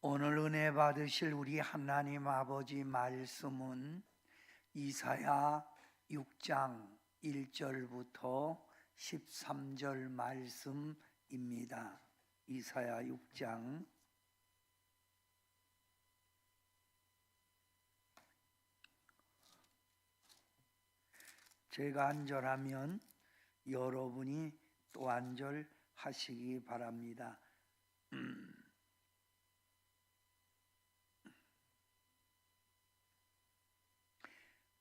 오늘 은혜 받으실 우리 하나님 아버지 말씀은 이사야 6장 1절부터 13절 말씀입니다. 이사야 6장 제가 안절하면 여러분이 또 안절하시기 바랍니다.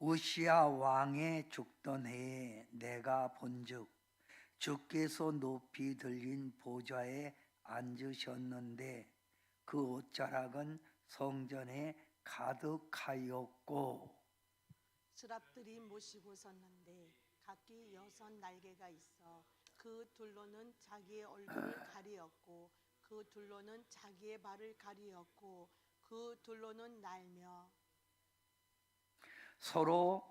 우시야 왕의 죽던 해에 내가 본즉 주께서 높이 들린 보좌에 앉으셨는데 그 옷자락은 성전에 가득하였고 스랍들이 모시고 섰는데 각기 6 날개가 있어 그 둘로는 자기의 얼굴을 가리었고 그 둘로는 자기의 발을 가리었고 그 둘로는 날며 서로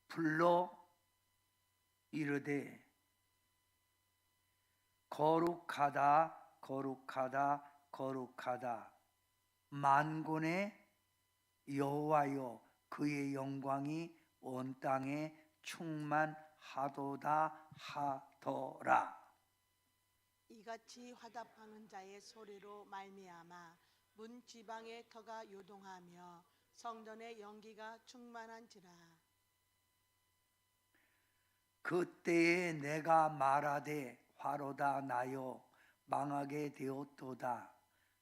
불러 이르되 거룩하다 거룩하다 거룩하다 만군의 여호와여 그의 영광이 온 땅에 충만하도다 하더라. 이같이 화답하는 자의 소리로 말미암아 문 지방의 터가 요동하며 성전의 연기가 충만한지라. 그때에 내가 말하되 화로다 나여 망하게 되었도다.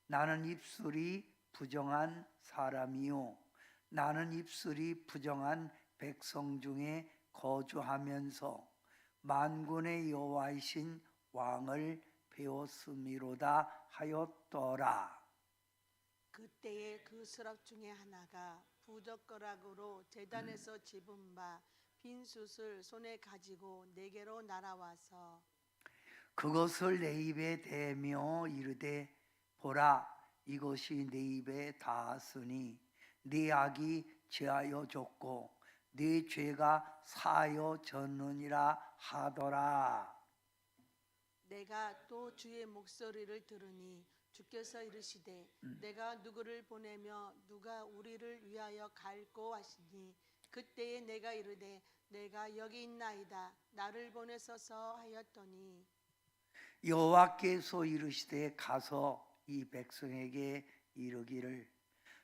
나는 입술이 부정한 사람이요 나는 입술이 부정한 백성 중에 거주하면서 만군의 여호와이신 왕을 배웠음이로다 하였더라. 그때에 그 스랍 중에 하나가 부젓가락으로 제단에서 집은 바 빈 숯을 손에 가지고 내게로 날아와서 그것을 내 입에 대며 이르되 보라 이것이 내 입에 닿았으니 네 악이 제하여 졌고 네 죄가 사하여 졌느니라 하더라. 내가 또 주의 목소리를 들으니 주께서 이르시되 내가 누구를 보내며 누가 우리를 위하여 갈꼬 하시니 그때에 내가 이르되 내가 여기 있나이다 나를 보내소서 하였더니 여호와께서 이르시되 가서 이 백성에게 이르기를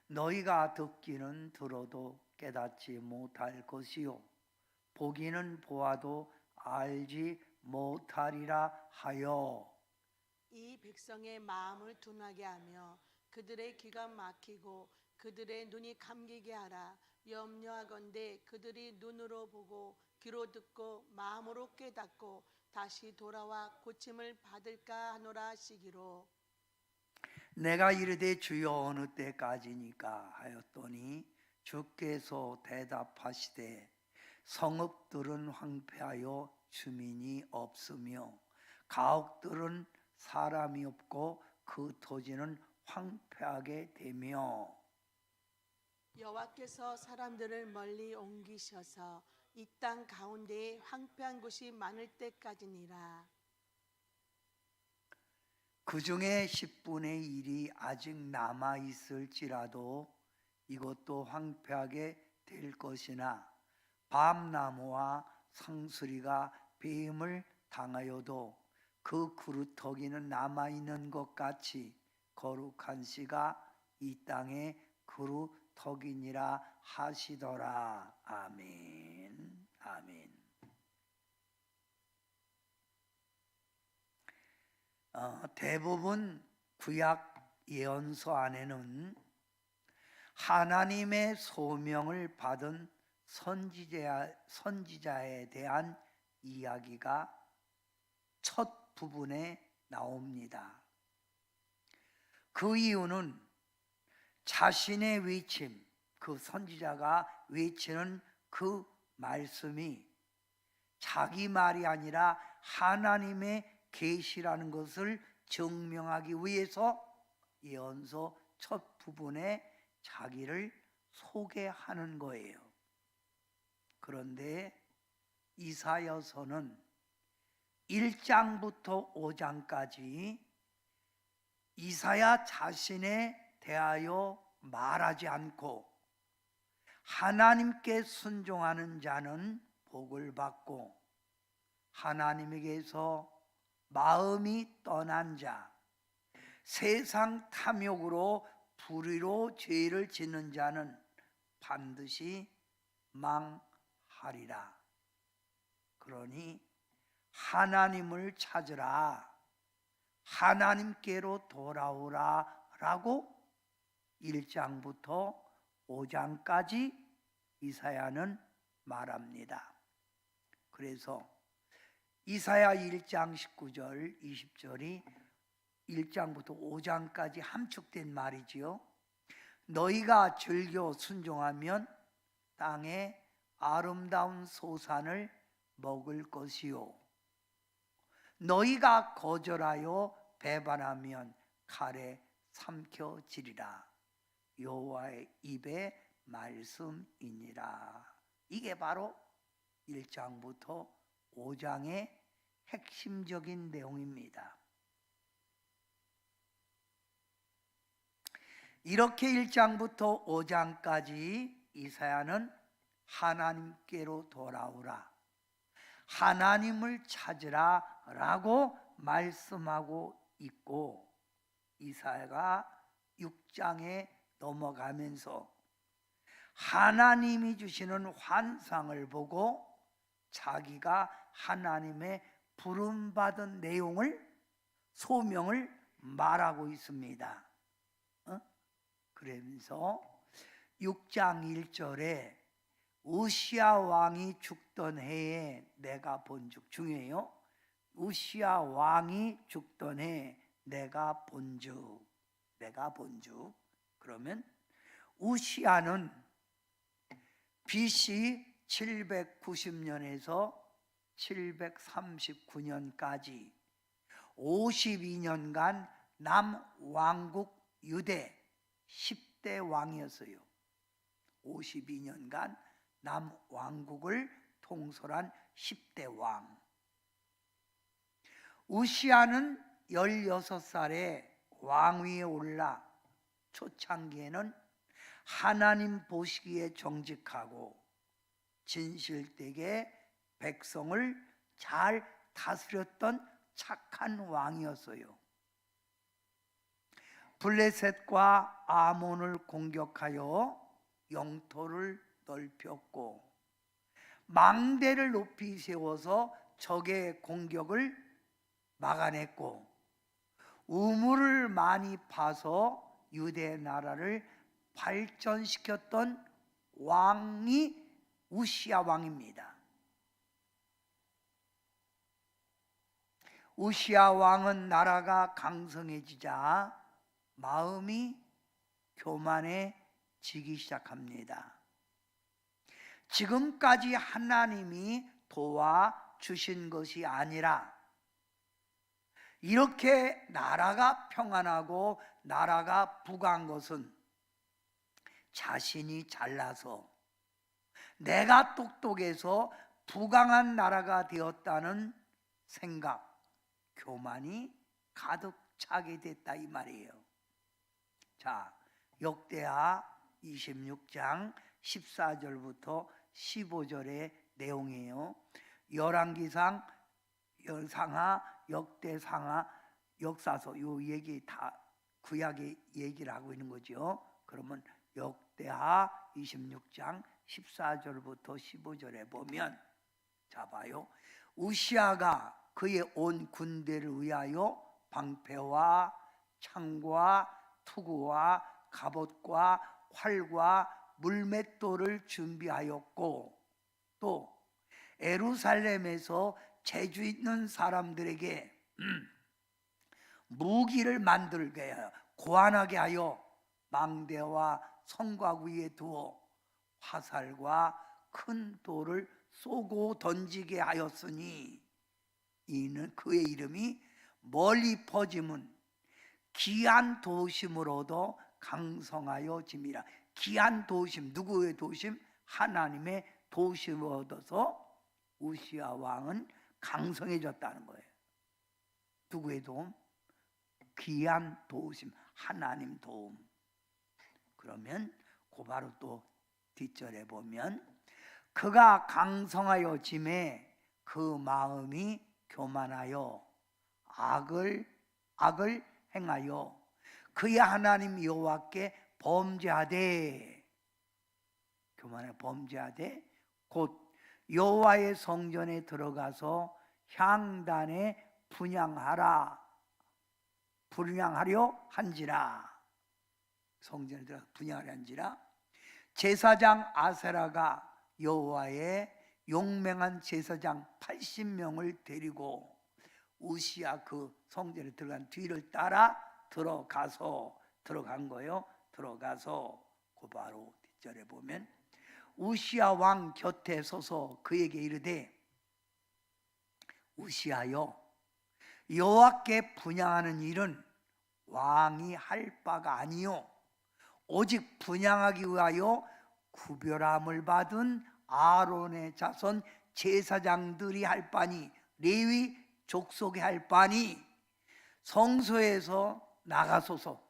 너희가 듣기는 들어도 깨닫지 못할 것이요 보기는 보아도 알지 못하리라 하여 이 백성의 마음을 둔하게 하며 그들의 귀가 막히고 그들의 눈이 감기게 하라. 염려하건대 그들이 눈으로 보고 귀로 듣고 마음으로 깨닫고 다시 돌아와 고침을 받을까 하노라 하시기로. 내가 이르되 주여 어느 때까지니까 하였더니 주께서 대답하시되 성읍들은 황폐하여 주민이 없으며 가옥들은 사람이 없고 그 토지는 황폐하게 되며 여호와께서 사람들을 멀리 옮기셔서 이 땅 가운데에 황폐한 곳이 많을 때까지니라. 그 중에 10분의 1이 아직 남아 있을지라도 이것도 황폐하게 될 것이나 밤나무와 상수리가 배임을 당하여도 그 그루터기는 남아 있는 것 같이 거룩한 씨가 이 땅에 그루터기니라 하시더라. 아멘. 아멘. 대부분 구약 예언서 안에는 하나님의 소명을 받은 선지자에 대한 이야기가 첫 부분에 나옵니다. 그 이유는 자신의 외침, 그 선지자가 외치는 그 말씀이 자기 말이 아니라 하나님의 계시라는 것을 증명하기 위해서 예언서 첫 부분에 자기를 소개하는 거예요. 그런데 이사야서는 1장부터 5장까지 이사야 자신에 대하여 말하지 않고 하나님께 순종하는 자는 복을 받고 하나님에게서 마음이 떠난 자, 세상 탐욕으로 불의로 죄를 짓는 자는 반드시 망하리라. 그러니 하나님을 찾으라, 하나님께로 돌아오라 라고 1장부터 5장까지 이사야는 말합니다. 그래서 이사야 1장 19절 20절이 1장부터 5장까지 함축된 말이지요. 너희가 즐겨 순종하면 땅에 아름다운 소산을 먹을 것이요, 너희가 거절하여 배반하면 칼에 삼켜지리라. 여호와의 입의 말씀이니라. 이게 바로 1장부터 5장의 핵심적인 내용입니다. 이렇게 1장부터 5장까지 이사야는 하나님께로 돌아오라, 하나님을 찾으라 라고 말씀하고 있고, 이사야가 6장에 넘어가면서 하나님이 주시는 환상을 보고 자기가 하나님의 부름받은 내용을, 소명을 말하고 있습니다. 그러면서 6장 1절에 우시야 왕이 죽던 해에 내가 본즉, 중요해요. 우시야 왕이 죽던 해에 내가 본즉, 내가 본즉. 그러면 우시야는 BC 790년에서 739년까지 52년간 남왕국 유대 10대 왕이었어요. 52년간 남왕국을 통솔한 10대 왕. 우시야는 16살에 왕위에 올라 초창기에는 하나님 보시기에 정직하고 진실되게 백성을 잘 다스렸던 착한 왕이었어요. 블레셋과 아몬을 공격하여 영토를 넓혔고 망대를 높이 세워서 적의 공격을 막아냈고 우물을 많이 파서 유대 나라를 발전시켰던 왕이 우시야 왕입니다. 우시야 왕은 나라가 강성해지자 마음이 교만해지기 시작합니다. 지금까지 하나님이 도와주신 것이 아니라 이렇게 나라가 평안하고 나라가 부강한 것은 자신이 잘나서 내가 똑똑해서 부강한 나라가 되었다는 생각, 교만이 가득 차게 됐다 이 말이에요. 자, 역대하 26장 14절부터 15절의 내용이에요. 열왕기상, 열상하, 역대상하, 역사서 요 얘기 다 구약의 얘기를 하고 있는 거죠. 그러면 역대하 26장 14절부터 15절에 보면, 자 봐요. 우시야가 그의 온 군대를 위하여 방패와 창과 투구와 갑옷과 활과 물맷돌을 준비하였고 또 예루살렘에서 재주 있는 사람들에게 무기를 만들게 하여 고안하게 하여 망대와 성곽 위에 두어 화살과 큰 돌을 쏘고 던지게 하였으니 이는 그의 이름이 멀리 퍼짐은 귀한 도심으로도 강성하여 짐이라. 귀한 도심, 누구의 도심? 하나님의 도심을 얻어서 우시야 왕은 강성해졌다는 거예요. 누구의 도움? 귀한 도우심, 하나님 도움. 그러면 곧바로 또 뒷절에 보면 그가 강성하여 짐에 그 마음이 교만하여 악을 행하여 그의 하나님 여호와께 범죄하되, 교만에 범죄하되 곧 여호와의 성전에 들어가서 향단에 분향하려 한지라, 성전에 들어가서 분향하려 한지라. 제사장 아세라가 여호와의 용맹한 제사장 80명을 데리고 우시야 그 성전에 들어간 뒤를 따라 들어간 거예요. 들어가서 곧바로 뒷절에 보면 우시야 왕 곁에 서서 그에게 이르되, 우시야여, 여호와께 분향하는 일은 왕이 할 바가 아니요 오직 분향하기 위하여 구별함을 받은 아론의 자손 제사장들이 할 바니, 레위 족속이 할 바니 성소에서 나가소서.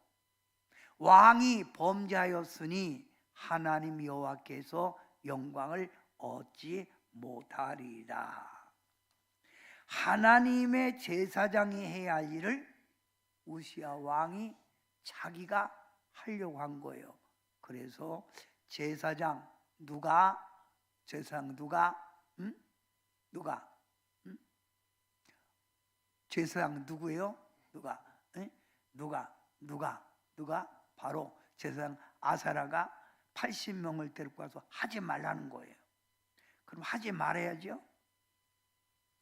왕이 범죄하였으니 하나님 여호와께서 영광을 얻지 못하리라. 하나님의 제사장이 해야 할 일을 우시야 왕이 자기가 하려고 한 거예요. 그래서 제사장 누가? 제사장 누구예요? 누가? 바로 제사장 아사라가 80명을 데리고 와서 하지 말라는 거예요. 그럼 하지 말아야죠.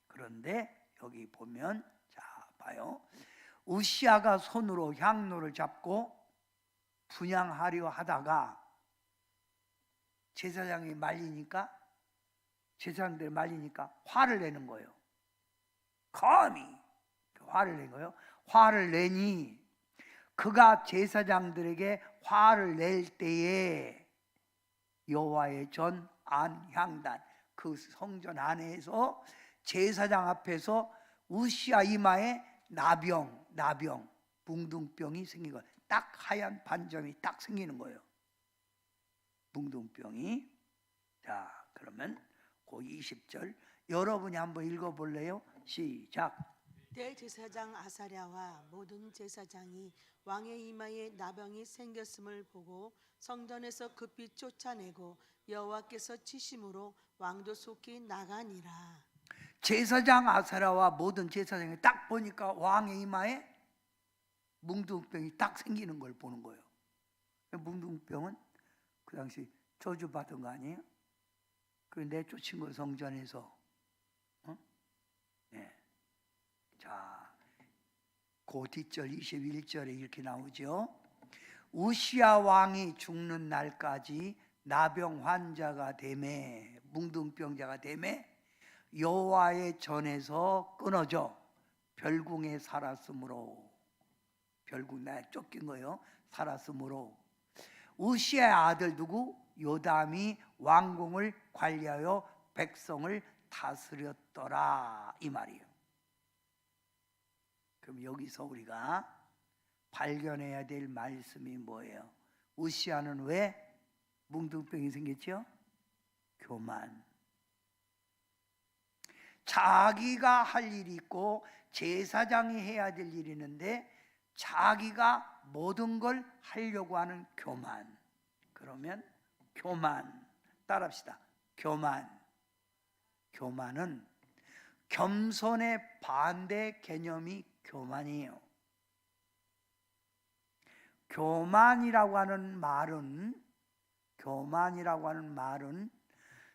그런데 여기 보면, 자 봐요. 우시야가 손으로 향로를 잡고 분향하려 하다가 제사장들이 말리니까 화를 내는 거예요. 감히 화를 낸 거예요. 화를 내니 그가 제사장들에게 화를 낼 때에 여호와의 전 안 향단, 그 성전 안에서 제사장 앞에서 우시야 이마에 나병 뭉둥병이 생긴 거예요. 딱 하얀 반점이 딱 생기는 거예요. 뭉둥병이. 자, 그러면 그 20절 여러분이 한번 읽어볼래요? 시작. 대제사장 아사랴와 모든 제사장이 왕의 이마에 나병이 생겼음을 보고 성전에서 급히 쫓아내고 여호와께서 치심으로 왕도 속히 나가니라. 제사장 아사랴와 모든 제사장이 딱 보니까 왕의 이마에 뭉둥병이 딱 생기는 걸 보는 거예요. 뭉둥병은 그 당시 저주받은 거 아니에요? 그 내쫓은 거 성전에서. 네. 자, 그 뒷절 21절에 이렇게 나오죠. 우시야 왕이 죽는 날까지 나병 환자가 되매, 뭉둥병자가 되매 여호와의 전에서 끊어져 별궁에 살았으므로, 별궁 나에 쫓긴 거예요. 살았으므로 우시야의 아들 누구? 요담이 왕궁을 관리하여 백성을 다스렸더라, 이 말이에요. 그럼 여기서 우리가 발견해야 될 말씀이 뭐예요? 우시야는 왜 뭉둥병이 생겼죠? 교만. 자기가 할 일이 있고 제사장이 해야 될 일이 있는데 자기가 모든 걸 하려고 하는 교만. 그러면 교만, 따라합시다. 교만은 겸손의 반대 개념이 교만이에요. 교만이라고 하는 말은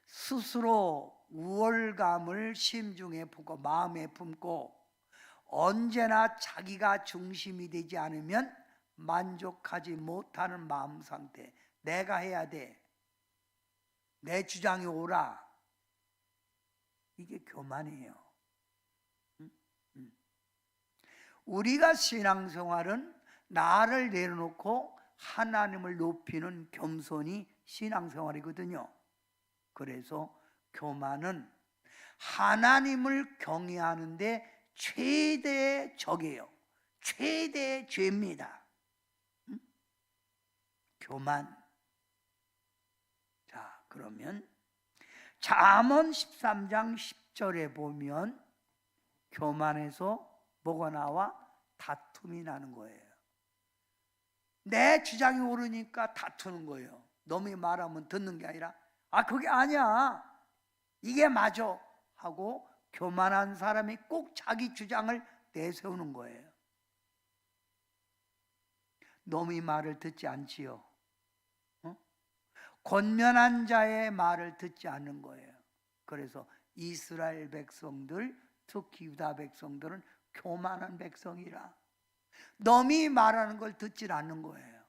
스스로 우월감을 심중에 품고 마음에 품고 언제나 자기가 중심이 되지 않으면 만족하지 못하는 마음 상태. 내가 해야 돼, 내 주장이 옳아, 이게 교만이에요. 우리가 신앙생활은 나를 내려놓고 하나님을 높이는 겸손이 신앙생활이거든요. 그래서 교만은 하나님을 경외하는데 최대의 적이에요. 최대의 죄입니다. 교만. 자, 그러면 잠언 13장 10절에 보면 교만에서 뭐가 나와? 다툼이 나는 거예요. 내 주장이 옳으니까 다투는 거예요. 너무 말하면 듣는 게 아니라 그게 아니야, 이게 맞아 하고 교만한 사람이 꼭 자기 주장을 내세우는 거예요. 너무 말을 듣지 않지요. 권면한 자의 말을 듣지 않는 거예요. 그래서 이스라엘 백성들, 특히 유다 백성들은 교만한 백성이라 남이 말하는 걸 듣질 않는 거예요.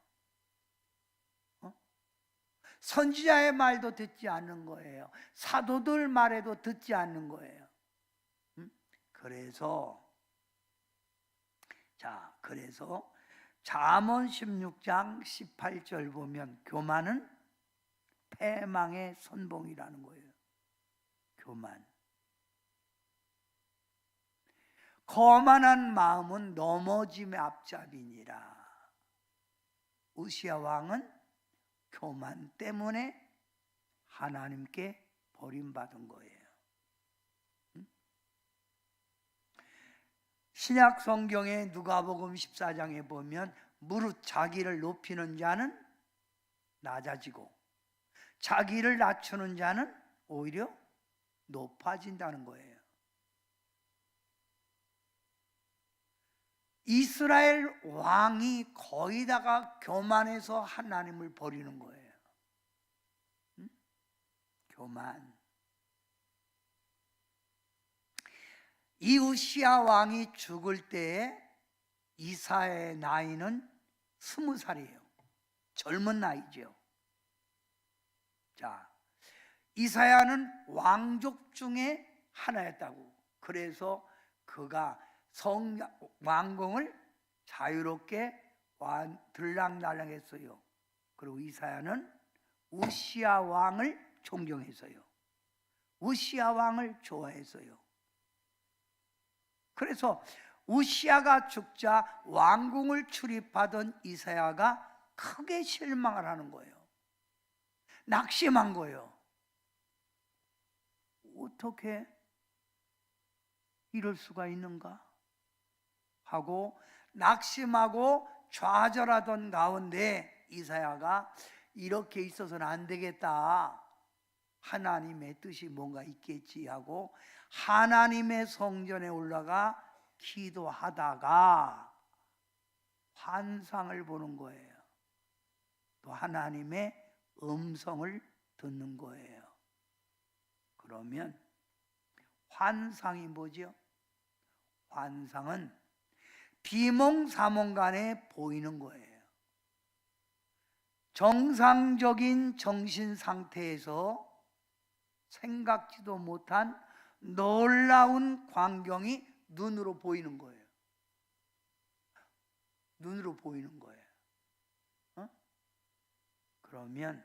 선지자의 말도 듣지 않는 거예요. 사도들 말에도 듣지 않는 거예요. 그래서 잠언 16장 18절 보면 교만은 패망의 선봉이라는 거예요. 교만. 거만한 마음은 넘어짐의 앞잡이니라. 우시야 왕은 교만 때문에 하나님께 버림받은 거예요. 신약 성경의 누가복음 14장에 보면 무릇 자기를 높이는 자는 낮아지고 자기를 낮추는 자는 오히려 높아진다는 거예요. 이스라엘 왕이 거의 다가 교만해서 하나님을 버리는 거예요. 교만. 이 우시야 왕이 죽을 때에 이사야의 나이는 20살이에요. 젊은 나이죠. 자, 이사야는 왕족 중에 하나였다고. 그래서 그가 왕궁을 자유롭게 들락날락했어요. 그리고 이사야는 우시야 왕을 존경했어요. 우시야 왕을 좋아했어요. 그래서 우시야가 죽자 왕궁을 출입하던 이사야가 크게 실망을 하는 거예요. 낙심한 거예요. 어떻게 이럴 수가 있는가 하고 낙심하고 좌절하던 가운데 이사야가 이렇게 있어서는 안 되겠다, 하나님의 뜻이 뭔가 있겠지 하고 하나님의 성전에 올라가 기도하다가 환상을 보는 거예요. 또 하나님의 음성을 듣는 거예요. 그러면 환상이 뭐죠? 환상은 비몽사몽간에 보이는 거예요. 정상적인 정신 상태에서 생각지도 못한 놀라운 광경이 눈으로 보이는 거예요. 눈으로 보이는 거예요. 그러면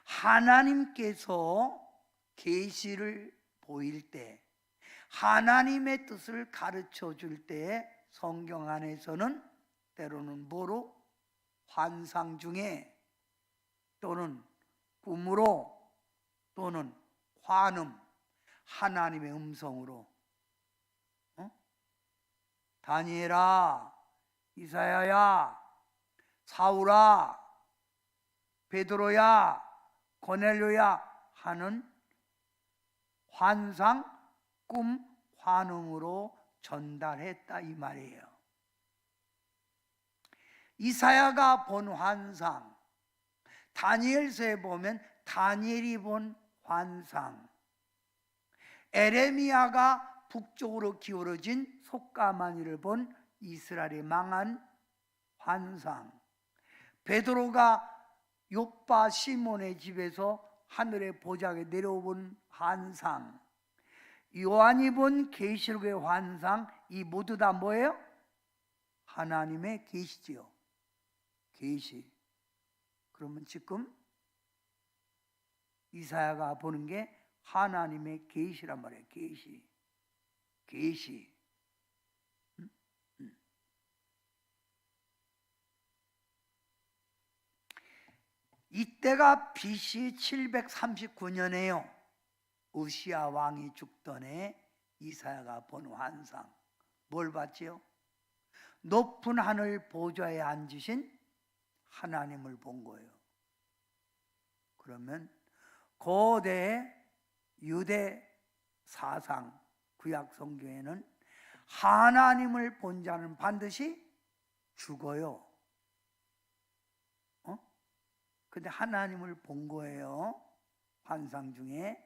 하나님께서 계시를 보일 때, 하나님의 뜻을 가르쳐 줄 때 성경 안에서는 때로는 뭐로? 환상 중에 또는 꿈으로 또는 환음, 하나님의 음성으로 다니엘아, 이사야야, 사울아, 베드로야, 고넬료야 하는 환상, 꿈, 환음으로 전달했다 이 말이에요. 이사야가 본 환상, 다니엘서에 보면 다니엘이 본 환상, 에레미야가 북쪽으로 기울어진 속가마니를 본 이스라엘이 망한 환상, 베드로가 요빠 시몬의 집에서 하늘의 보좌에 내려온 환상, 요한이 본 계시록의 환상, 이 모두 다 뭐예요? 하나님의 계시지요. 계시. 그러면 지금 이사야가 보는 게 하나님의 계시란 말이에요. 계시. 이때가 BC 739년에요. 우시야 왕이 죽던 해 이사야가 본 환상. 뭘 봤지요? 높은 하늘 보좌에 앉으신 하나님을 본 거예요. 그러면 고대 유대 사상 구약 성경에는 하나님을 본 자는 반드시 죽어요. 근데 하나님을 본 거예요. 환상 중에.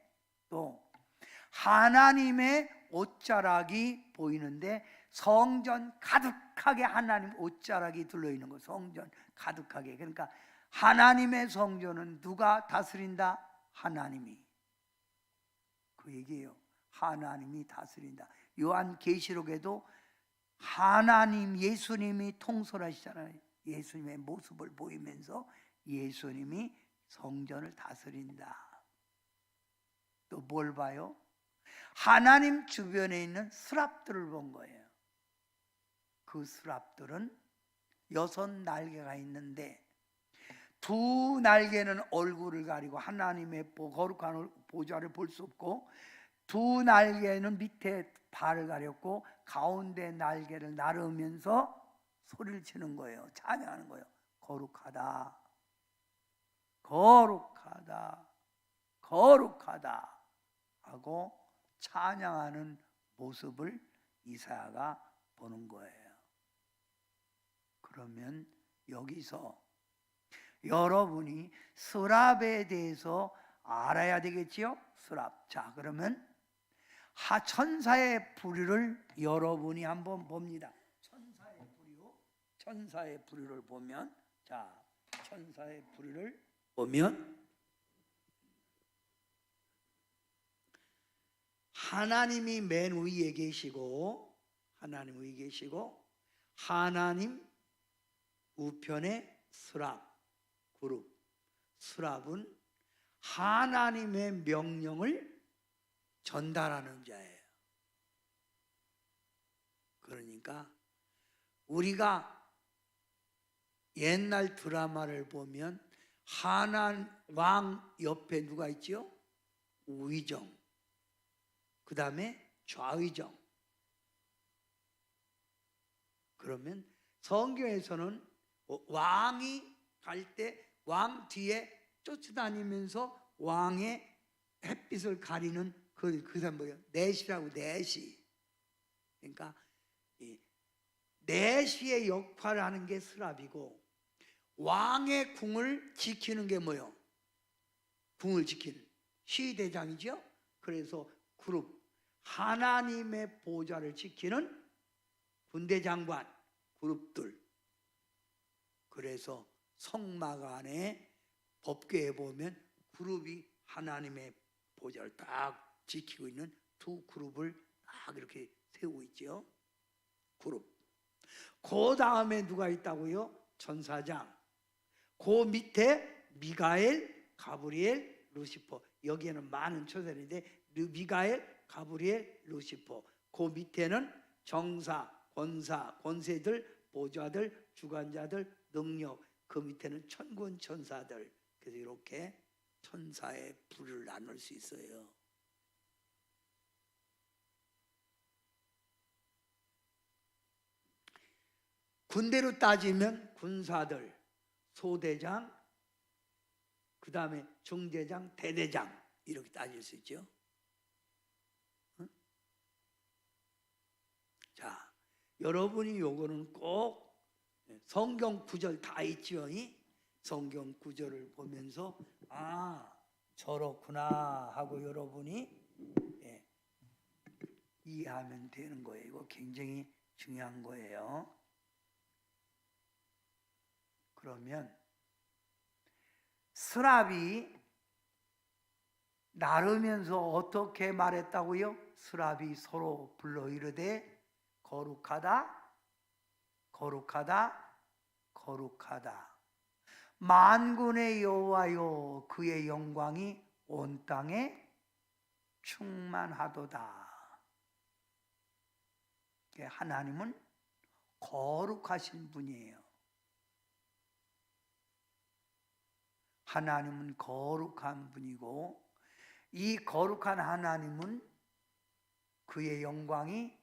또 하나님의 옷자락이 보이는데 성전 가득하게 하나님 옷자락이 들러있는 거예요. 성전 가득하게. 그러니까 하나님의 성전은 누가 다스린다? 하나님이. 그 얘기예요. 하나님이 다스린다. 요한계시록에도 하나님 예수님이 통솔하시잖아요. 예수님의 모습을 보이면서 예수님이 성전을 다스린다. 또 뭘 봐요? 하나님 주변에 있는 스랍들을 본 거예요. 그 스랍들은 6날개가 있는데 두 날개는 얼굴을 가리고 하나님의 거룩한 보좌를 볼 수 없고, 두 날개는 밑에 발을 가렸고 가운데 날개를 나르면서 소리를 치는 거예요. 찬양하는 거예요. 거룩하다, 거룩하다, 거룩하다 하고 찬양하는 모습을 이사야가 보는 거예요. 그러면 여기서 여러분이 스랍에 대해서 알아야 되겠지요? 스랍. 자, 그러면 하천사의 부류를 여러분이 한번 봅니다. 천사의 부류를 보면, 자, 천사의 부류를 보면 하나님이 맨 위에 계시고, 하나님 우편에 스랍, 그룹. 스랍은 하나님의 명령을 전달하는 자예요. 그러니까 우리가 옛날 드라마를 보면 왕 옆에 누가 있지요? 우의정, 그 다음에 좌의정. 그러면 성경에서는 왕이 갈 때 왕 뒤에 쫓아다니면서 왕의 햇빛을 가리는 그 사람 뭐예요? 넷이라고. 넷이. 그러니까 넷이의 역할을 하는 게 스랍이고, 왕의 궁을 지키는 게 뭐예요? 궁을 지키는 시대장이죠. 그래서 그룹, 하나님의 보좌를 지키는 군대장관 그룹들. 그래서 성막 안에 법궤에 보면 그룹이 하나님의 보좌를 딱 지키고 있는 두 그룹을 딱 이렇게 세우고 있죠. 그룹. 그 다음에 누가 있다고요? 천사장. 그 밑에 미가엘, 가브리엘, 루시퍼. 여기에는 많은 천사인데 미가엘, 가브리엘, 루시퍼. 그 밑에는 정사, 권사, 권세들, 보좌들, 주관자들, 능력. 그 밑에는 천군 천사들. 그래서 이렇게 천사의 부류를 나눌 수 있어요. 군대로 따지면 군사들, 소대장, 그 다음에 중대장, 대대장, 이렇게 따질 수 있죠. 응? 자, 여러분이 요거는 꼭 성경 구절 다 있지요. 성경 구절을 보면서 아, 저렇구나 하고 여러분이 이해하면 되는 거예요. 이거 굉장히 중요한 거예요. 그러면 스랍이 나르면서 어떻게 말했다고요? 스랍이 서로 불러 이르되 거룩하다, 거룩하다, 거룩하다. 만군의 여호와여, 그의 영광이 온 땅에 충만하도다. 하나님은 거룩하신 분이에요. 하나님은 거룩한 분이고, 이 거룩한 하나님은 그의 영광이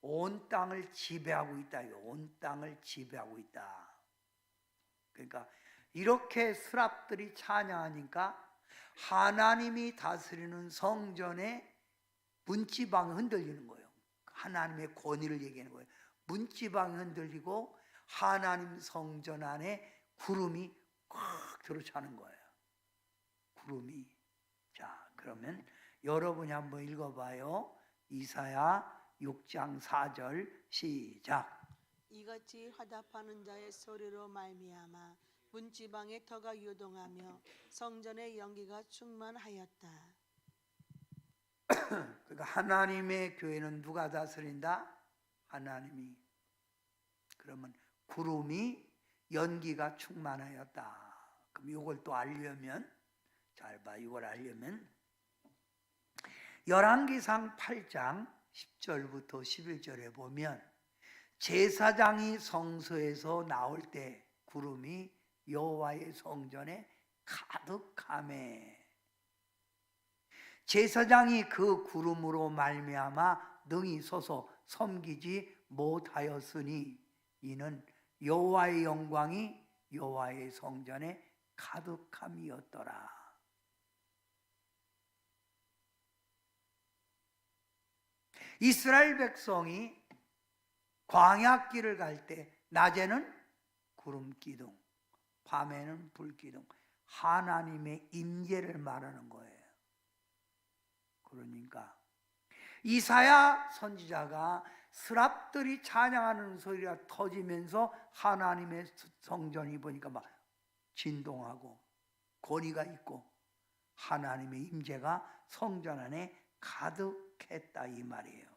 온 땅을 지배하고 있다. 온 땅을 지배하고 있다. 그러니까 이렇게 스랍들이 찬양하니까 하나님이 다스리는 성전의 문지방이 흔들리는 거예요. 하나님의 권위를 얘기하는 거예요. 문지방이 흔들리고 하나님 성전 안에 구름이 꽉 들어차는 거예요. 구름이. 자, 그러면 여러분이 한번 읽어봐요. 이사야 6장 4절 시작. 이같이 화답하는 자의 소리로 말미암아 문지방의 터가 요동하며 성전의 연기가 충만하였다. 그러니까 하나님의 교회는 누가 다스린다? 하나님이. 그러면 구름이 연기가 충만하였다. 그럼 이걸 또 알려면, 잘 봐, 이걸 알려면 열왕기상 8장 10절부터 11절에 보면 제사장이 성소에서 나올 때 구름이 여호와의 성전에 가득하매 제사장이 그 구름으로 말미암아 능히 서서 섬기지 못하였으니 이는 여호와의 영광이 여호와의 성전에 가득함이었더라. 이스라엘 백성이 광야길을 갈 때 낮에는 구름 기둥, 밤에는 불 기둥, 하나님의 임재를 말하는 거예요. 그러니까 이사야 선지자가 스랍들이 찬양하는 소리가 터지면서 하나님의 성전이 보니까 막 진동하고 권위가 있고 하나님의 임재가 성전 안에 가득했다 이 말이에요.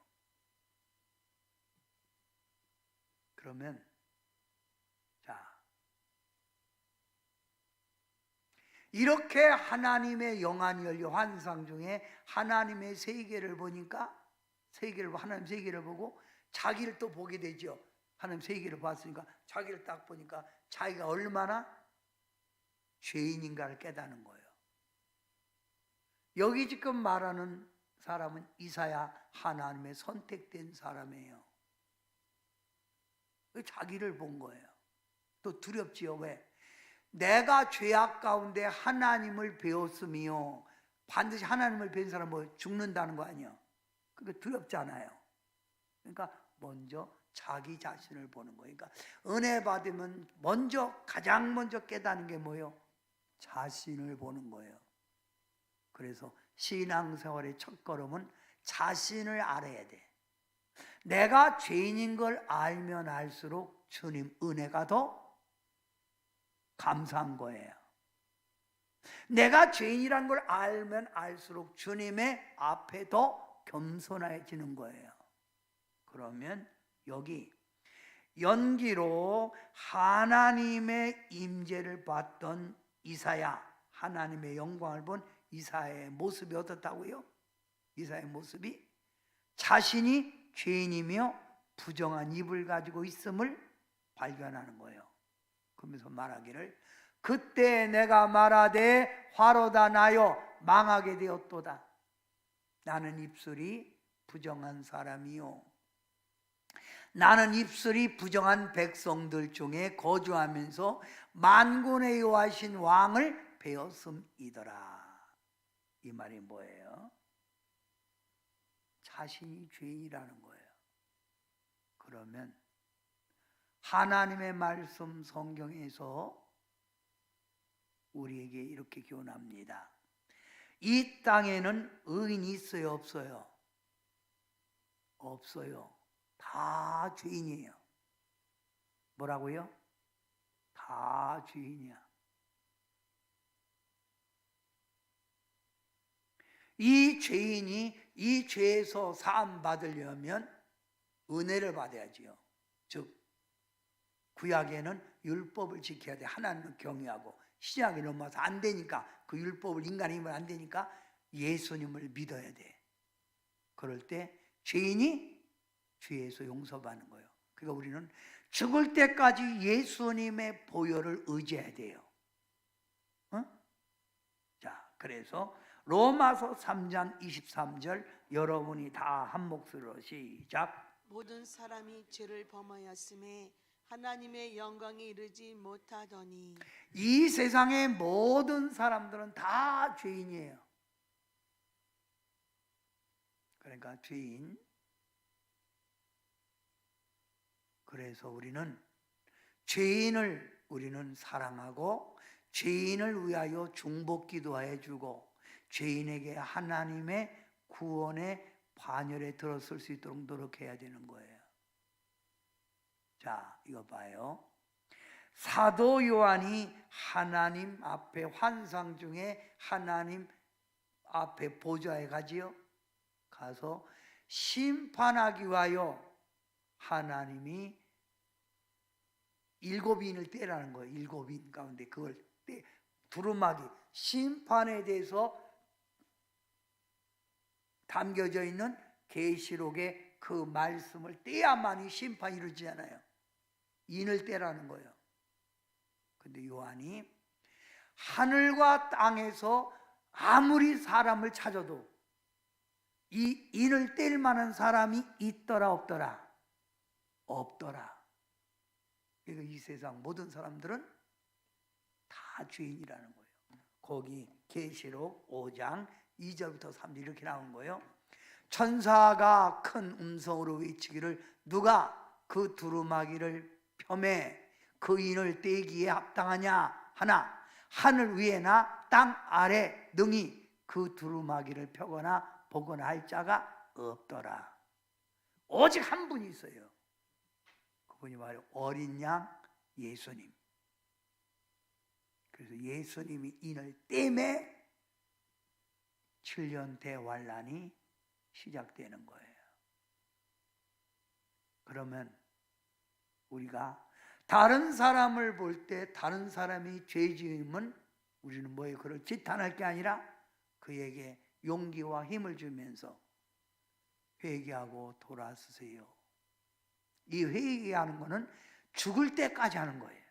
그러면 자, 이렇게 하나님의 영안이 열려 환상 중에 하나님의 세계를 보니까 하나님 세계를 보고 자기를 또 보게 되죠. 하나님 세계를 봤으니까 자기를 딱 보니까 자기가 얼마나 죄인인가를 깨닫는 거예요. 여기 지금 말하는 사람은 이사야 하나님의 선택된 사람이에요. 자기를 본 거예요. 또 두렵지요. 왜? 내가 죄악 가운데 하나님을 배웠으며 반드시 하나님을 배운 사람은 뭐 죽는다는 거 아니에요. 그러니까 두렵잖아요. 그러니까 먼저 자기 자신을 보는 거예요. 그러니까 은혜 받으면 가장 먼저 깨닫는 게 뭐예요? 자신을 보는 거예요. 그래서 신앙생활의 첫걸음은 자신을 알아야 돼. 내가 죄인인 걸 알면 알수록 주님 은혜가 더 감사한 거예요. 내가 죄인이란 걸 알면 알수록 주님의 앞에 더 겸손해지는 거예요. 그러면 여기 연기로 하나님의 임재를 봤던 이사야, 하나님의 영광을 본 이사야의 모습이 어떻다고요? 이사야의 모습이 자신이 죄인이며 부정한 입을 가지고 있음을 발견하는 거예요. 그러면서 말하기를 그때 내가 말하되 화로다 나여 망하게 되었도다. 나는 입술이 부정한 사람이요, 나는 입술이 부정한 백성들 중에 거주하면서 만군의 여호와신 왕을 배웠음이더라. 이 말이 뭐예요? 자신이 죄인이라는 거예요. 그러면 하나님의 말씀 성경에서 우리에게 이렇게 교훈합니다. 이 땅에는 의인이 있어요, 없어요? 없어요. 다 죄인이에요. 뭐라고요? 다 죄인이야. 이 죄인이 이 죄에서 사함 받으려면 은혜를 받아야지요. 즉 구약에는 율법을 지켜야 돼. 하나님을 경외하고, 신약에 넘어와서 안 되니까 그 율법을 인간의 힘을 안 되니까 예수님을 믿어야 돼. 그럴 때 죄인이 주에서 용서받는 거예요. 그러니까 우리는 죽을 때까지 예수님의 보혈을 의지해야 돼요. 자, 그래서 로마서 3장 23절 여러분이 다 한 목소리로 시작. 모든 사람이 죄를 범하였음에 하나님의 영광에 이르지 못하더니. 이 세상의 모든 사람들은 다 죄인이에요. 그러니까 죄인. 그래서 우리는 죄인을 우리는 사랑하고 죄인을 위하여 중복 기도해 주고 죄인에게 하나님의 구원의 반열에 들어설 수 있도록 노력해야 되는 거예요. 자, 이거 봐요. 사도 요한이 하나님 앞에 환상 중에 하나님 앞에 보좌에 가지요. 가서 심판하기 위하여 하나님이 7인을 떼라는 거예요. 7인 가운데 그걸 떼, 두루마기 심판에 대해서 담겨져 있는 계시록의 그 말씀을 떼야만이 심판이 이루어지잖아요. 인을 떼라는 거예요. 근데 요한이 하늘과 땅에서 아무리 사람을 찾아도 이 인을 뗄 만한 사람이 있더라 없더라? 없더라. 그러니까 이 세상 모든 사람들은 다 죄인이라는 거예요. 거기 계시록 5장 2절부터 3절 이렇게 나온 거예요. 천사가 큰 음성으로 외치기를 누가 그 두루마기를 펴매 그 인을 떼기에 합당하냐 하나 하늘 위에나 땅 아래 능히 그 두루마기를 펴거나 보거나 할 자가 없더라. 오직 한 분이 있어요. 그분이 바로 어린 양 예수님. 그래서 예수님이 인을 떼매 7년 대환란이 시작되는 거예요. 그러면 우리가 다른 사람을 볼 때 다른 사람이 죄 지으면 우리는 뭐예요? 그걸 지탄할 게 아니라 그에게 용기와 힘을 주면서 회개하고 돌아서세요. 이 회개하는 거는 죽을 때까지 하는 거예요.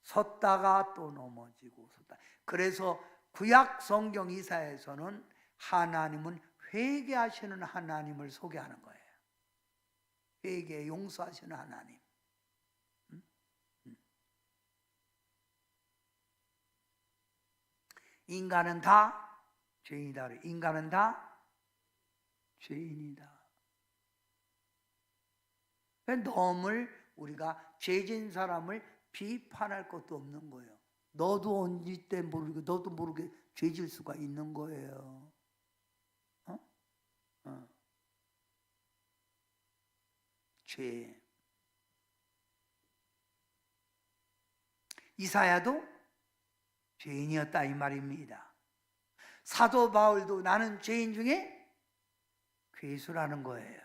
섰다가 또 넘어지고 섰다. 그래서 구약 성경 이사에서는 하나님은 회개하시는 하나님을 소개하는 거예요. 회개 용서하시는 하나님. 인간은 다 죄인이다. 인간은 다 죄인이다. 너무 우리가 죄진 사람을 비판할 것도 없는 거예요. 너도 언제 때 모르게 너도 모르게 죄질 수가 있는 거예요. 죄. 이사야도 죄인이었다 이 말입니다. 사도 바울도 나는 죄인 중에 괴수라는 거예요.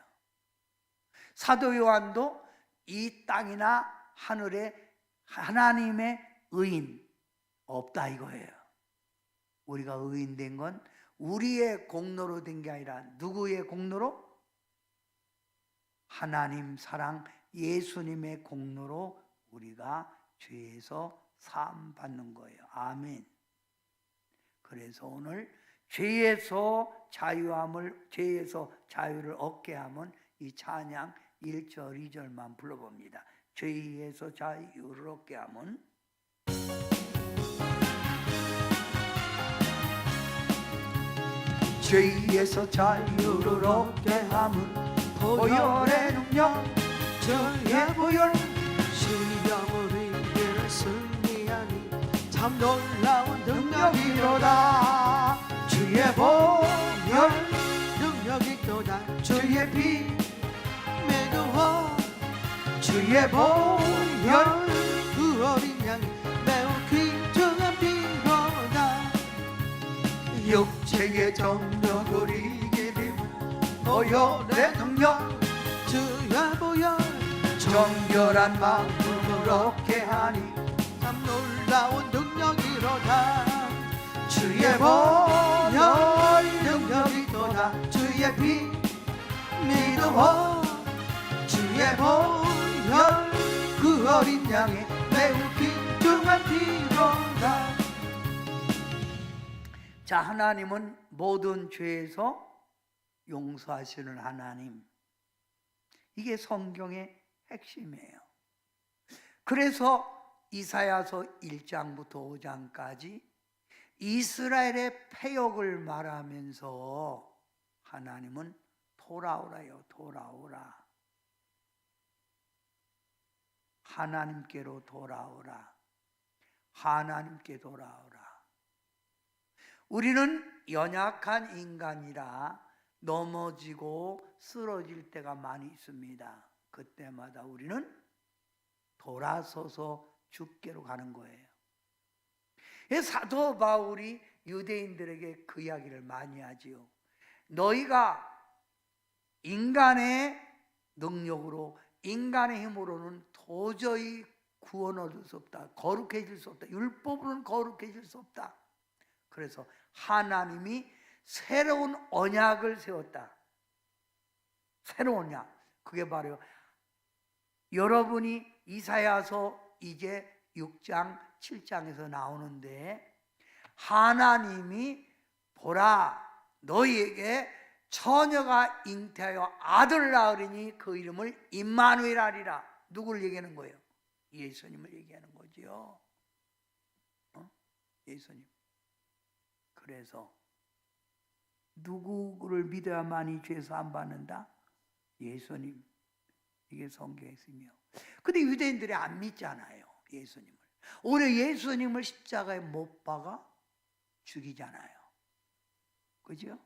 사도 요한도 이 땅이나 하늘에 하나님의 의인 없다 이거예요. 우리가 의인된 건 우리의 공로로 된 게 아니라 누구의 공로로? 하나님 사랑 예수님의 공로로 우리가 죄에서 사함 받는 거예요. 아멘. 그래서 오늘 죄에서 자유를 얻게 하면 이 찬양 1절 2절만 불러봅니다. 죄에서 자유를 얻게 하면 죄에서 자유를 얻게 하면 보혈의 능력 주의 보혈 시험을 이겨 승리하니 참 놀라운 능력이로다. 주의 보혈 능력이 있도다. 주의 피 매그워 주의 보혈 그 어린 양이 매우 귀중한 피로다. 육체의 정력을 이기는 보혈의 능력 주의 보혈 정결한 마음을 얻게 하니 참 놀라운 능력이로다. 주의 보혈 능력이 있도다 주의 피 믿어 주의 보혈 그 어린 양의 매우 귀중한 피로다. 자, 하나님은 모든 죄에서 용서하시는 하나님. 이게 성경의 핵심이에요. 그래서 이사야서 1장부터 5장까지 이스라엘의 패역을 말하면서 하나님은 돌아오라요, 돌아오라. 하나님께로 돌아오라. 하나님께 돌아오라. 우리는 연약한 인간이라 넘어지고 쓰러질 때가 많이 있습니다. 그때마다 우리는 돌아서서 주께로 가는 거예요. 사도 바울이 유대인들에게 그 이야기를 많이 하지요. 너희가 인간의 능력으로, 인간의 힘으로는 도저히 구원 얻을 수 없다. 거룩해질 수 없다. 율법으로는 거룩해질 수 없다. 그래서 하나님이 새로운 언약을 세웠다. 새로운 언약. 그게 바로 여러분이 이사야서 이제 6장 7장에서 나오는데, 하나님이 보라 너희에게 처녀가 잉태하여 아들을 낳으리니 그 이름을 임마누엘 하리라. 누구를 얘기하는 거예요? 예수님을 얘기하는 거지요. 예수님. 그래서 누구를 믿어야만이 죄에서 안 받는다? 예수님. 이게 성경에 있으며, 근데 유대인들이 안 믿잖아요, 예수님을. 오히려 예수님을 십자가에 못 박아 죽이잖아요. 그죠?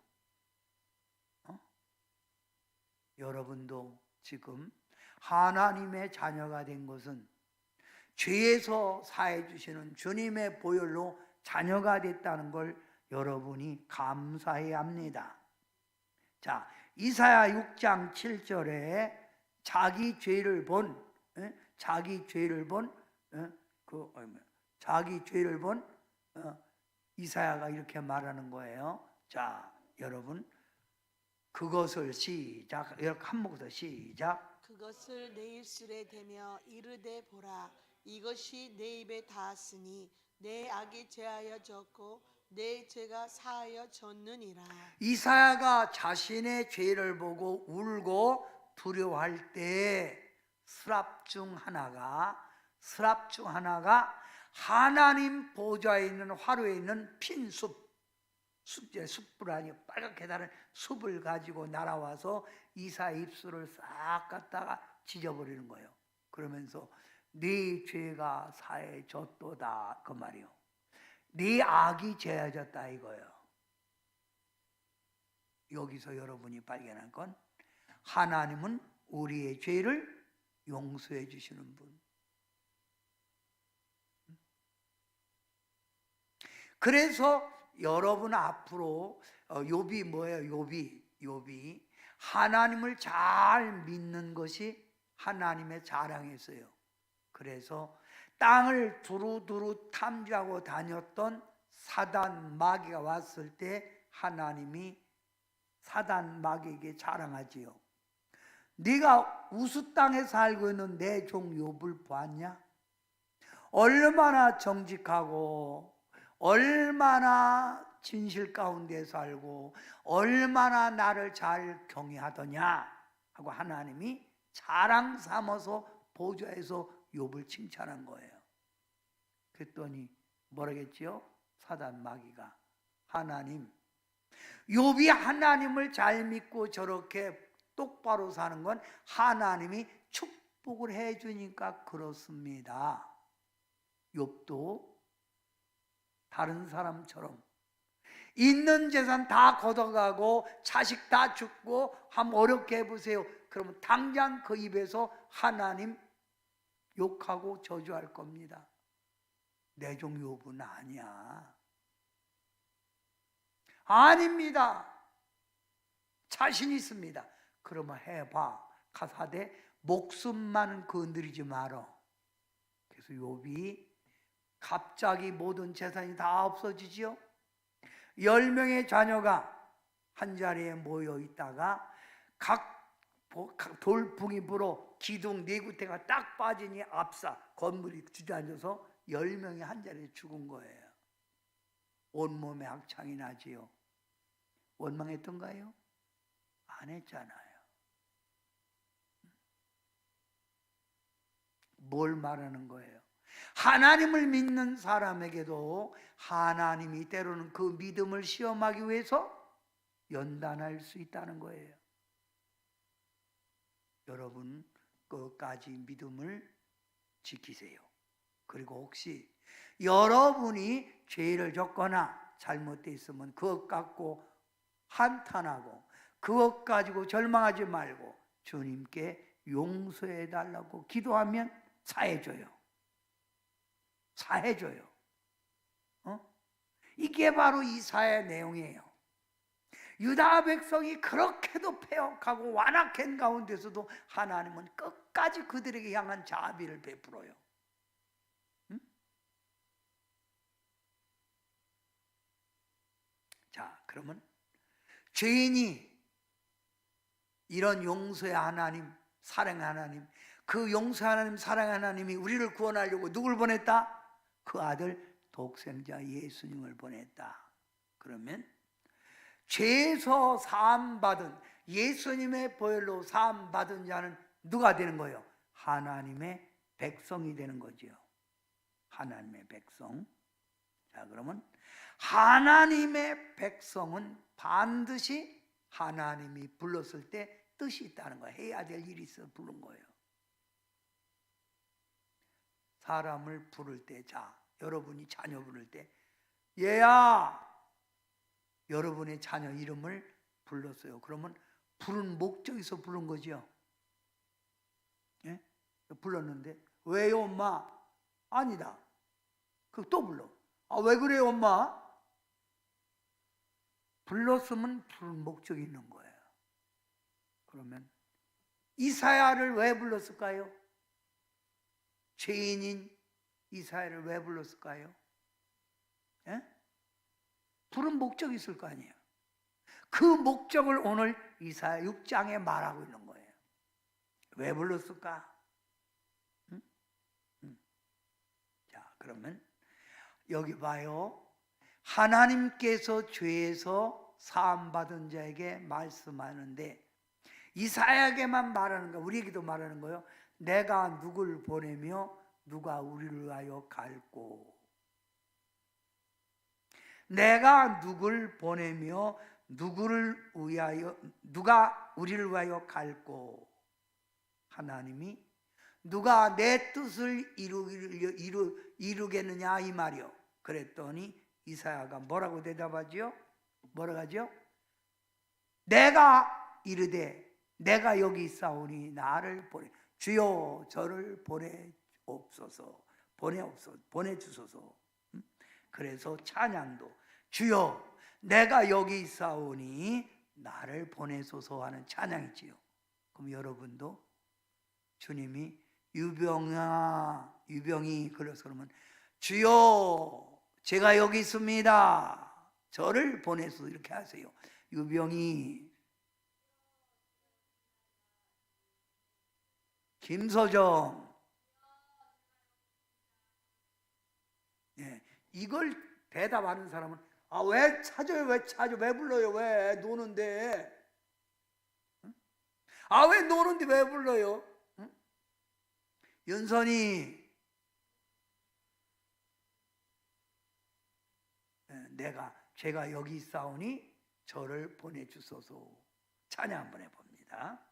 여러분도 지금 하나님의 자녀가 된 것은 죄에서 사해 주시는 주님의 보혈로 자녀가 됐다는 걸 여러분이 감사해야 합니다. 자, 이사야 6장 7절에 자기 죄를 본 이사야가 이렇게 말하는 거예요. 자, 여러분 그것을 시작, 이렇게 한 목소리 시작. 그것을 내 입술에 대며 이르되 보라 이것이 내 입에 닿았으니 내 악이 제하여 졌고 내 죄가 사하여 졌느니라. 이사야가 자신의 죄를 보고 울고 두려워할 때 스랍 중 하나가 하나님 보좌에 있는 화로에 있는 핀 숯불 아니요, 빨갛게 다른 숲을 가지고 날아와서 이사의 입술을 싹 갖다가 찢어버리는 거예요. 그러면서 네 죄가 사해졌도다, 그 말이요. 네 악이 제하졌다 이거예요. 여기서 여러분이 발견한 건 하나님은 우리의 죄를 용서해 주시는 분. 그래서 여러분 앞으로 욥이 뭐예요? 욥이 하나님을 잘 믿는 것이 하나님의 자랑이었어요. 그래서 땅을 두루두루 탐지하고 다녔던 사단 마귀가 왔을 때 하나님이 사단 마귀에게 자랑하지요. 네가 우수 땅에 살고 있는 내 종 욥을 보았냐? 얼마나 정직하고 얼마나 진실 가운데 살고 얼마나 나를 잘 경외하더냐 하고 하나님이 자랑 삼아서 보좌에서 욥을 칭찬한 거예요. 그랬더니 뭐라겠지요? 사단 마귀가 하나님, 욥이 하나님을 잘 믿고 저렇게 똑바로 사는 건 하나님이 축복을 해주니까 그렇습니다. 욥도 다른 사람처럼 있는 재산 다 걷어가고 자식 다 죽고 한번 어렵게 해보세요. 그러면 당장 그 입에서 하나님 욕하고 저주할 겁니다. 내 종 욥은 아니야. 아닙니다. 자신 있습니다. 그러면 해봐. 가사대 목숨만 건드리지 마라. 그래서 욥이 갑자기 모든 재산이 다 없어지지요. 10명의 자녀가 한 자리에 모여 있다가 각 돌풍이 불어 기둥 네 구태가 딱 빠지니 앞사 건물이 주저앉아서 10명이 한 자리에 죽은 거예요. 온몸에 악창이 나지요. 원망했던가요? 안 했잖아요. 뭘 말하는 거예요? 하나님을 믿는 사람에게도 하나님이 때로는 그 믿음을 시험하기 위해서 연단할 수 있다는 거예요. 여러분 끝까지 믿음을 지키세요. 그리고 혹시 여러분이 죄를 졌거나 잘못되어 있으면 그것 갖고 한탄하고 그것 가지고 절망하지 말고 주님께 용서해 달라고 기도하면 사해줘요. 사해줘요. 이게 바로 이사야의 내용이에요. 유다 백성이 그렇게도 패역하고 완악한 가운데서도 하나님은 끝까지 그들에게 향한 자비를 베풀어요. 응? 자, 그러면 죄인이 이런 용서의 하나님, 사랑의 하나님, 그 용서 하나님, 사랑 하나님이 우리를 구원하려고 누굴 보냈다? 그 아들 독생자 예수님을 보냈다. 그러면 죄에서 사함받은 예수님의 보혈로 사함받은 자는 누가 되는 거예요? 하나님의 백성이 되는 거죠. 하나님의 백성. 자, 그러면 하나님의 백성은 반드시 하나님이 불렀을 때 뜻이 있다는 거예요. 해야 될 일이 있어 부른 거예요. 사람을 부를 때, 자, 여러분이 자녀 부를 때, 얘야, 여러분의 자녀 이름을 불렀어요. 그러면 부른 목적이 있어 부른 거죠. 예? 불렀는데 왜요 엄마? 아니다. 또 불러. 아, 왜 그래요 엄마? 불렀으면 부른 목적이 있는 거예요. 그러면 이사야를 왜 불렀을까요? 죄인인 이사야를 왜 불렀을까요? 예? 부른 목적이 있을 거 아니에요. 그 목적을 오늘 이사야 6장에 말하고 있는 거예요. 왜 불렀을까? 자, 그러면 여기 봐요. 하나님께서 죄에서 사함받은 자에게 말씀하는데 이사야에게만 말하는 거예요. 우리에게도 말하는 거예요. 내가 누굴 보내며 누가 우리를 위하여 갈꼬. 내가 누굴 보내며 누가 우리를 위하여 갈꼬. 하나님이 누가 내 뜻을 이루겠느냐 이 말이요. 그랬더니 이사야가 뭐라고 대답하지요? 뭐라고 하죠? 내가 이르되 내가 여기 있사오니 나를 보내 주여 저를 보내주소서. 그래서 찬양도 주여 내가 여기 있사오니 나를 보내소서 하는 찬양이지요. 그럼 여러분도 주님이 유병이 그래서 그러면 주여 제가 여기 있습니다. 저를 보내소서 이렇게 하세요. 유병이 김서정 예, 이걸 대답하는 사람은 왜 찾아요? 왜 불러요? 왜 노는데? 왜 노는데 왜 불러요? 윤선이 제가 여기 있사오니 저를 보내주소서. 찬양 한번 해봅니다.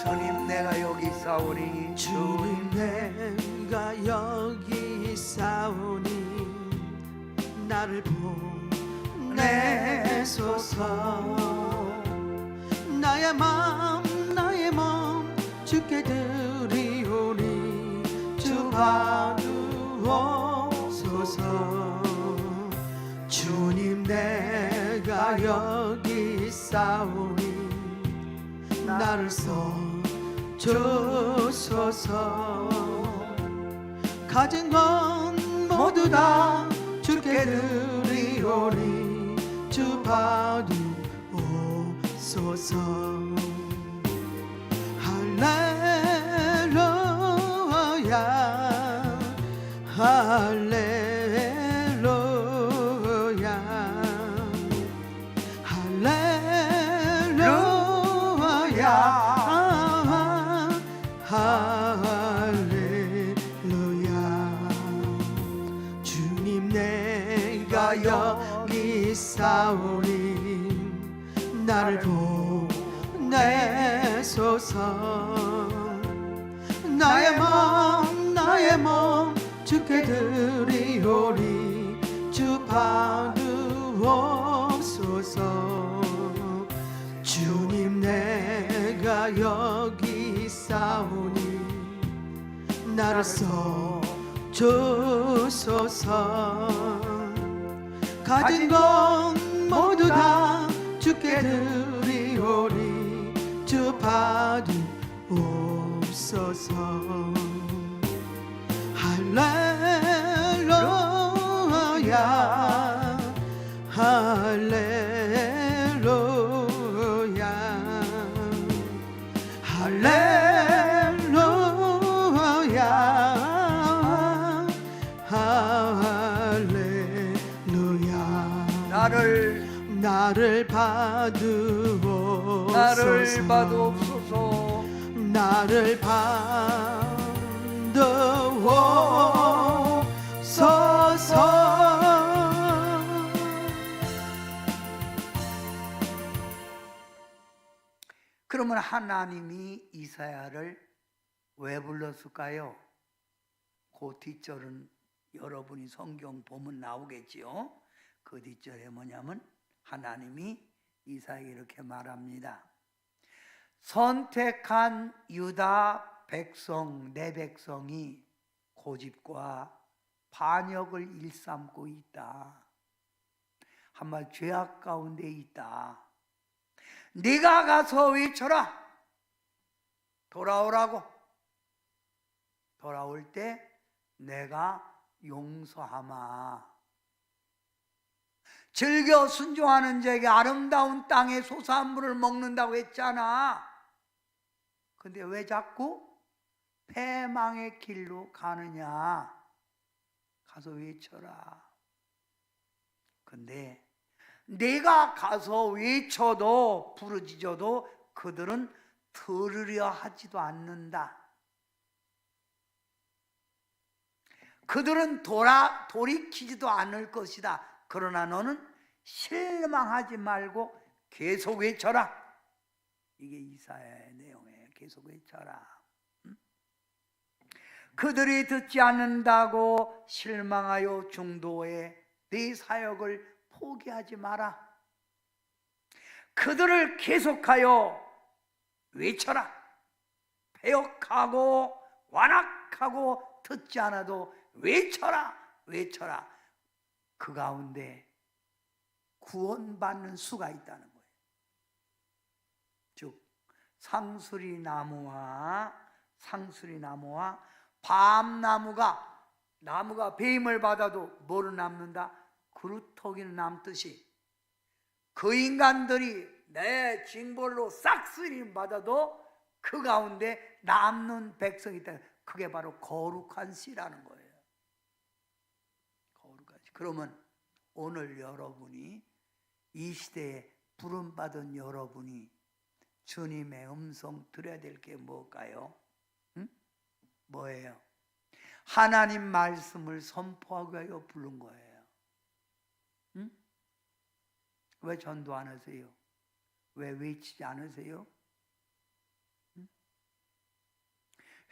주님 내가 여기 있사오니 주님 내가 여기 있사오니 나를 보내소서. 나의 마음 주께 드리오니 주 받으옵소서. 내가 여기 있사오니 나를 써주소서. 가진 건 모두 다 주께 드리오니 주 받으옵소서. 할렐루야 할렐루야 할렐루야 할렐루야. 주님 내가 여기 있사오니 나를 보내소서. 나의 몸 주께 드리오리 주 받으옵소서. 주님 내가 여기 있사오니 나를 써주소서. 가진 건 모두 다 주께 드리오리 주 받으옵소서. 할렐루야 할렐루야 할렐루야 할렐루야. 나를 받으옵소서. 나를 받으옵소서. 나를 받으옵소서. 그러면 하나님이 이사야를 왜 불렀을까요? 그 뒷절은 여러분이 성경 보면 나오겠지요. 그 뒷절에 뭐냐면 하나님이 이사야에게 이렇게 말합니다. 선택한 유다 백성 내 백성이 고집과 반역을 일삼고 있다. 한말 죄악 가운데 있다. 네가 가서 외쳐라. 돌아오라고. 돌아올 때 내가 용서하마. 즐겨 순종하는 자에게 아름다운 땅의 소산물을 먹는다고 했잖아. 근데 왜 자꾸 패망의 길로 가느냐. 가서 외쳐라. 근데 내가 가서 외쳐도 부르짖어도 그들은 들으려 하지도 않는다. 그들은 돌이키지도 않을 것이다. 그러나 너는 실망하지 말고 계속 외쳐라. 이게 이사야의 내용이에요. 계속 외쳐라. 그들이 듣지 않는다고 실망하여 중도에 네 사역을 포기하지 마라. 그들을 계속하여 외쳐라. 배역하고 완악하고 듣지 않아도 외쳐라. 외쳐라. 그 가운데 구원받는 수가 있다는 거예요. 즉 상수리 나무와 밤나무가 배임을 받아도 뭐를 남는다? 그루터기는 남듯이 그 인간들이 내 징벌로 싹쓸이 받아도 그 가운데 남는 백성이 있다. 그게 바로 거룩한 씨라는 거예요. 거룩한 씨. 그러면 오늘 여러분이 이 시대에 부름받은 여러분이 주님의 음성 들어야 될 게 뭘까요? 뭐예요? 하나님 말씀을 선포하기 위하여 부른 거예요. 왜 전도 안 하세요? 왜 외치지 않으세요?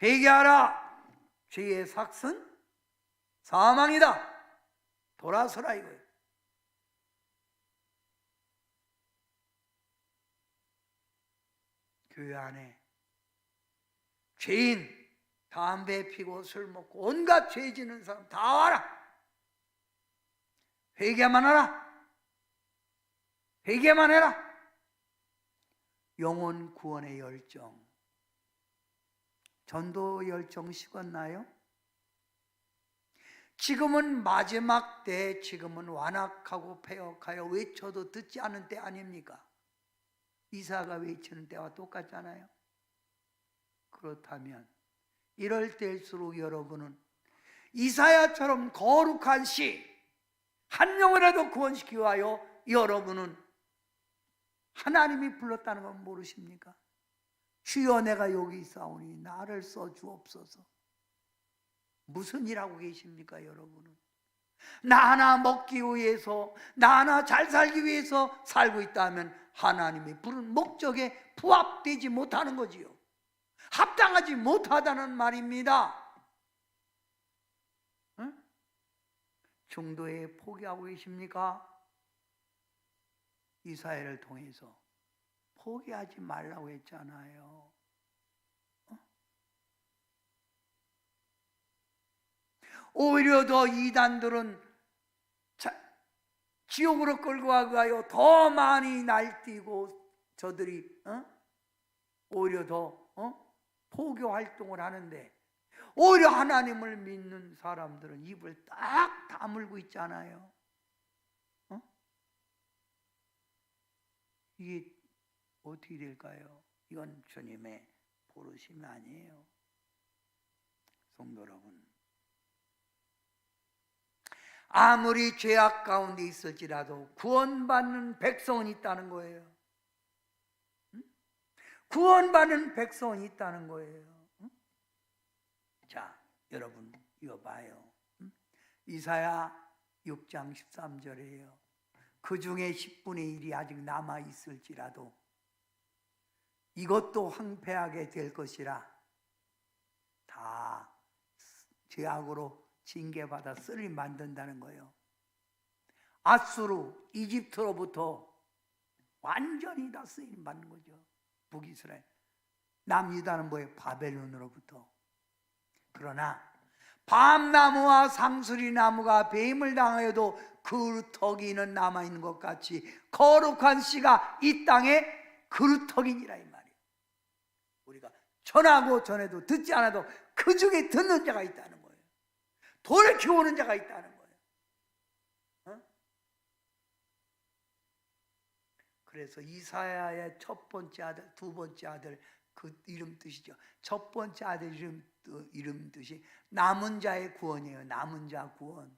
회개하라. 죄의 삭은 사망이다. 돌아서라 이거예요. 교회 안에 죄인, 담배 피고 술 먹고 온갖 죄 지는 사람 다 와라. 회개만 하라. 회개만 해라. 영혼 구원의 열정, 전도 열정 식었나요? 지금은 마지막 때, 지금은 완악하고 패역하여 외쳐도 듣지 않은 때 아닙니까? 이사야가 외치는 때와 똑같잖아요. 그렇다면 이럴 때일수록 여러분은 이사야처럼 거룩한 시 한 명이라도 구원시키기 위하여 여러분은 하나님이 불렀다는 건 모르십니까? 주여 내가 여기 있사오니 나를 써주옵소서. 무슨 일하고 계십니까 여러분은? 나 하나 먹기 위해서, 나 하나 잘 살기 위해서 살고 있다면 하나님이 부른 목적에 부합되지 못하는 거지요. 합당하지 못하다는 말입니다. 응? 중도에 포기하고 계십니까? 이사야를 통해서 포기하지 말라고 했잖아요. 오히려 더 이단들은 지옥으로 끌고 가가요 더 많이 날뛰고 저들이 오히려 더 포교 활동을 하는데, 오히려 하나님을 믿는 사람들은 입을 딱 다물고 있잖아요. 이게 어떻게 될까요? 이건 주님의 부르심이 아니에요. 성도 여러분, 아무리 죄악 가운데 있을지라도 구원받는 백성은 있다는 거예요. 구원받는 백성은 있다는 거예요. 자, 여러분 이거 봐요. 이사야 6장 13절이에요. 그 중에 10분의 1이 아직 남아 있을지라도 이것도 황폐하게 될 것이라 다 죄악으로 징계받아 쓰리 만든다는 거예요. 아수르, 이집트로부터 완전히 다 쓰임 받는 거죠. 북이스라엘, 남유다는 뭐예요? 바벨론으로부터. 그러나 밤나무와 상수리나무가 뱀을 당하여도 그루터기는 남아있는 것 같이 거룩한 씨가 이 땅에 그루터기니라 이 말이에요. 우리가 전하고 전해도 듣지 않아도 그 중에 듣는 자가 있다는 거예요. 돌이켜오는 자가 있다는 거예요. 그래서 이사야의 첫 번째 아들, 두 번째 아들, 그 이름 뜻이죠. 첫 번째 아들 이름 뜻이 남은 자의 구원이에요. 남은 자 구원.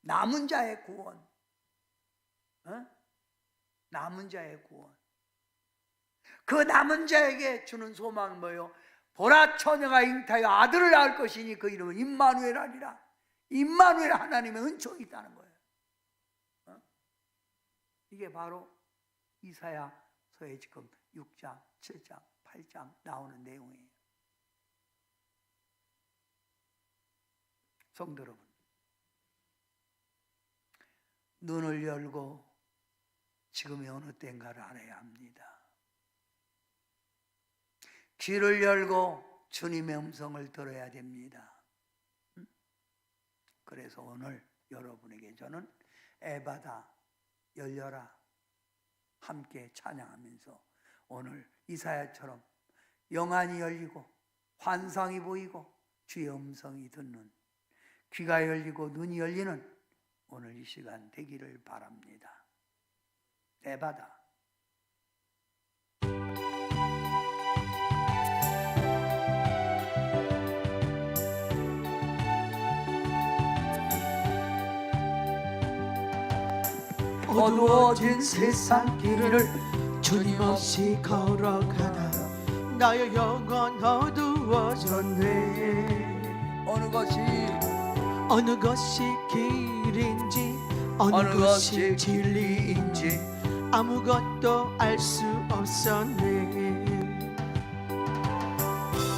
남은 자의 구원. 남은 자의 구원. 그 남은 자에게 주는 소망은 뭐예요? 보라 처녀가 잉타하여 아들을 낳을 것이니 그 이름은 임마누엘 아니라. 임마누엘, 하나님의 은총이 있다는 거예요. 이게 바로 이사야서의 지금 6장, 7장, 8장 나오는 내용이에요. 성도 여러분, 눈을 열고 지금이 어느 때인가를 알아야 합니다. 귀를 열고 주님의 음성을 들어야 됩니다. 그래서 오늘 여러분에게 저는 에바다, 열려라 함께 찬양하면서 오늘 이사야처럼 영안이 열리고 환상이 보이고 주의 음성이 듣는, 귀가 열리고 눈이 열리는 오늘 이 시간 되기를 바랍니다. 에바다. 어두워진 세상 길을 주님 없이 걸어가다 나의 영혼 어두워졌네. 어느 것이 길인지 어느 것이 진리인지 아무것도 알 수 없었네.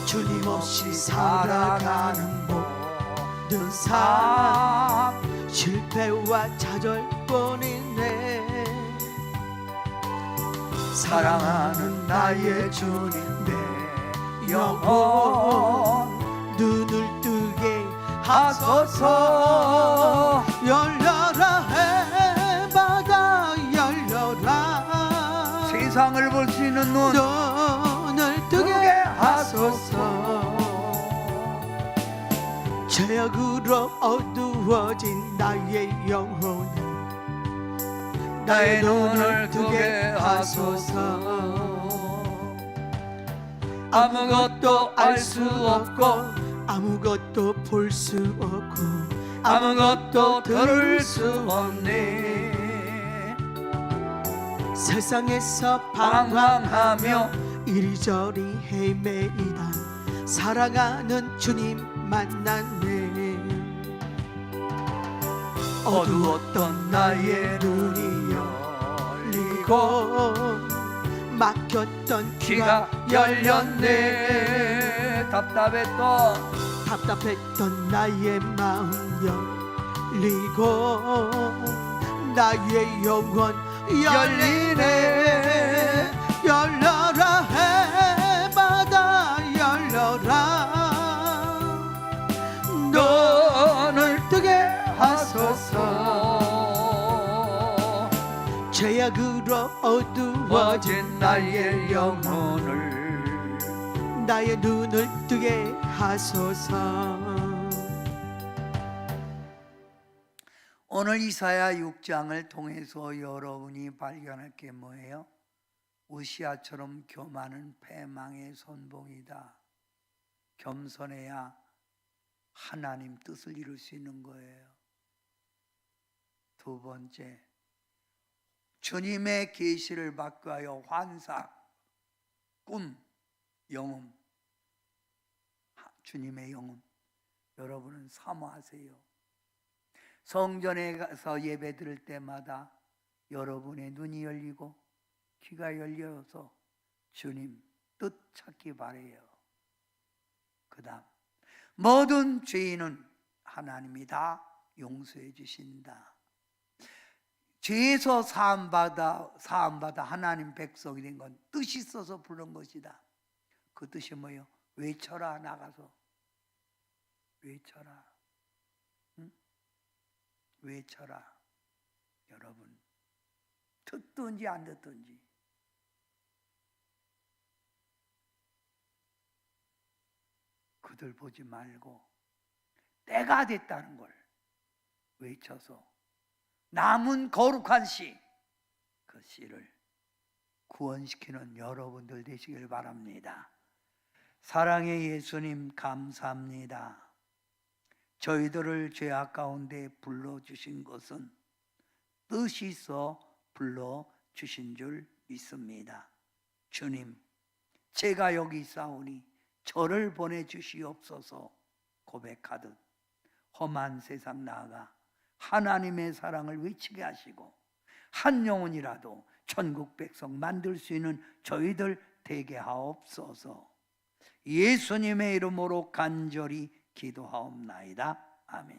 주님 없이 살아가는 모든 삶 실패와 좌절뿐이네. 사랑하는 나의 주님 내 영혼 눈을 뜨게 하소서. 열려라 해바다 열려라 세상을 볼 수 있는 눈을 뜨게 하소서. 죄악으로 어두워진 나의 영혼을 나의 눈을 뜨게 하소서. 아무것도 알 수 없고 아무것도 볼 수 없고 아무것도 들을 수 없네. 세상에서 방황하며 이리저리 헤매이다 사랑하는 주님 만났네. 어두웠던 나의 눈이 열리고 막혔던 귀가 열렸네. 답답했던 나의 마음 열리고 나의 영혼 열리네. 열려라 해바다 열려라 눈을 뜨게 하소서. 죄악으로 어두워진 나의 영혼을 나의 눈을 뜨게 하소서. 오늘 이사야 6장을 통해서 여러분이 발견할 게 뭐예요? 우시아처럼 교만은 패망의 선봉이다. 겸손해야 하나님 뜻을 이룰 수 있는 거예요. 두 번째, 주님의 계시를 받고 하여 환상, 꿈, 영음, 주님의 영음 여러분은 사모하세요. 성전에 가서 예배 드릴 때마다 여러분의 눈이 열리고 귀가 열려서 주님 뜻 찾기 바래요. 그 다음 모든 죄인은 하나님이 다 용서해 주신다. 죄에서 사함받아 하나님 백성이 된 건 뜻이 있어서 부른 것이다. 그 뜻이 뭐예요? 외쳐라. 나가서 외쳐라. 응? 외쳐라. 여러분 듣든지 안 듣든지 그들 보지 말고 때가 됐다는 걸 외쳐서 남은 거룩한 씨, 그 씨를 구원시키는 여러분들 되시길 바랍니다. 사랑의 예수님 감사합니다. 저희들을 죄악 가운데 불러주신 것은 뜻이 있어 불러주신 줄 믿습니다. 주님, 제가 여기 있사오니 저를 보내주시옵소서 고백하듯 험한 세상 나아가 하나님의 사랑을 외치게 하시고 한 영혼이라도 천국 백성 만들 수 있는 저희들 되게 하옵소서. 예수님의 이름으로 간절히 기도하옵나이다. 아멘.